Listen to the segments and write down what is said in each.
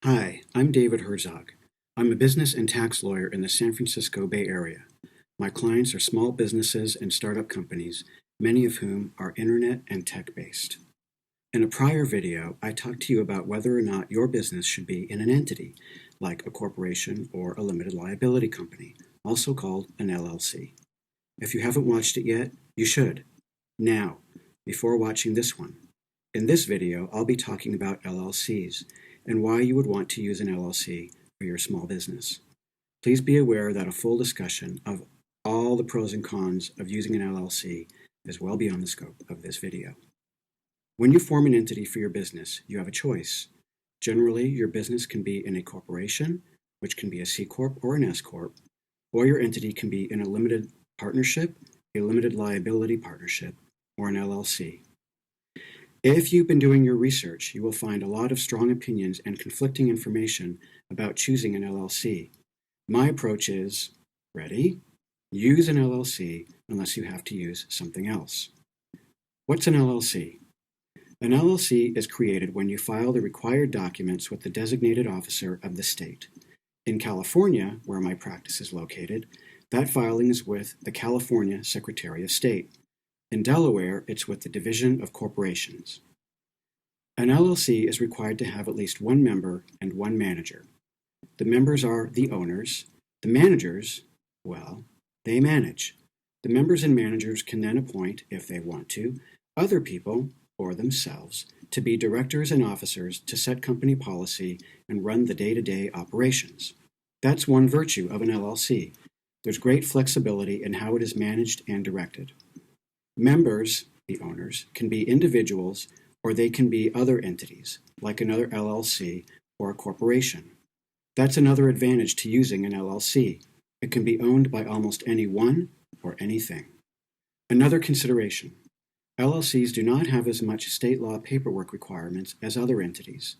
Hi, I'm David Herzog. I'm a business and tax lawyer in the San Francisco Bay Area. My clients are small businesses and startup companies, many of whom are internet and tech-based. In a prior video, I talked to you about whether or not your business should be in an entity, like a corporation or a limited liability company, also called an LLC. If you haven't watched it yet, you should. Now, before watching this one. In this video, I'll be talking about LLCs and why you would want to use an LLC for your small business. Please be aware that a full discussion of all the pros and cons of using an LLC is well beyond the scope of this video. When you form an entity for your business, you have a choice. Generally, your business can be in a corporation, which can be a C Corp or an S Corp, or your entity can be in a limited partnership, a limited liability partnership, or an LLC. If you've been doing your research, you will find a lot of strong opinions and conflicting information about choosing an LLC. My approach is, ready? Use an LLC unless you have to use something else. What's an LLC? An LLC is created when you file the required documents with the designated officer of the state. In California, where my practice is located, that filing is with the California Secretary of State. In Delaware, it's with the Division of Corporations. An LLC is required to have at least one member and one manager. The members are the owners. The managers, well, they manage. The members and managers can then appoint, if they want to, other people, or themselves, to be directors and officers to set company policy and run the day-to-day operations. That's one virtue of an LLC. There's great flexibility in how it is managed and directed. Members, the owners, can be individuals or they can be other entities, like another LLC or a corporation. That's another advantage to using an LLC. It can be owned by almost anyone or anything. Another consideration. LLCs do not have as much state law paperwork requirements as other entities.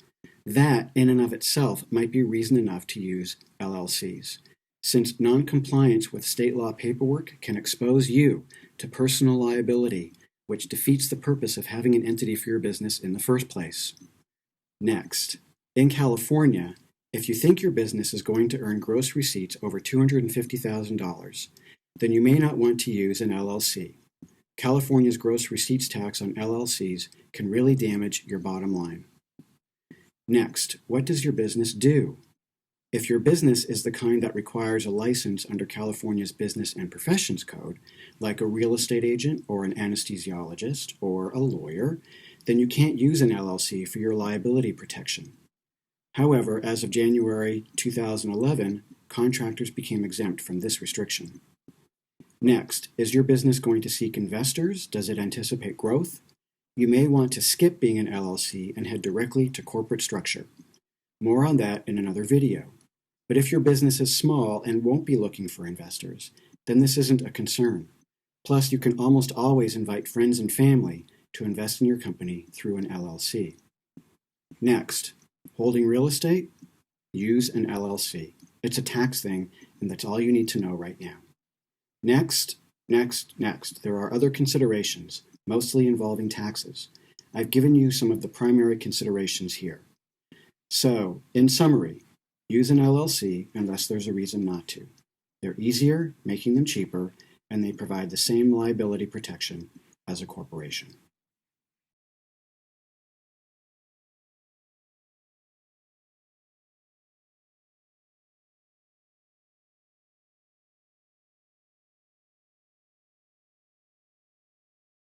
That, in and of itself, might be reason enough to use LLCs, since non-compliance with state law paperwork can expose you to personal liability, which defeats the purpose of having an entity for your business in the first place. Next, in California, if you think your business is going to earn gross receipts over $250,000, then you may not want to use an LLC. California's gross receipts tax on LLCs can really damage your bottom line. Next, what does your business do? If your business is the kind that requires a license under California's Business and Professions Code, like a real estate agent or an anesthesiologist or a lawyer, then you can't use an LLC for your liability protection. However, as of January 2011, contractors became exempt from this restriction. Next, is your business going to seek investors? Does it anticipate growth? You may want to skip being an LLC and head directly to corporate structure. More on that in another video. But if your business is small and won't be looking for investors, then this isn't a concern. Plus, you can almost always invite friends and family to invest in your company through an LLC. Next, holding real estate? Use an LLC. It's a tax thing, and that's all you need to know right now. Next. There are other considerations, mostly involving taxes. I've given you some of the primary considerations here. So, in summary, use an LLC unless there's a reason not to. They're easier, making them cheaper, and they provide the same liability protection as a corporation.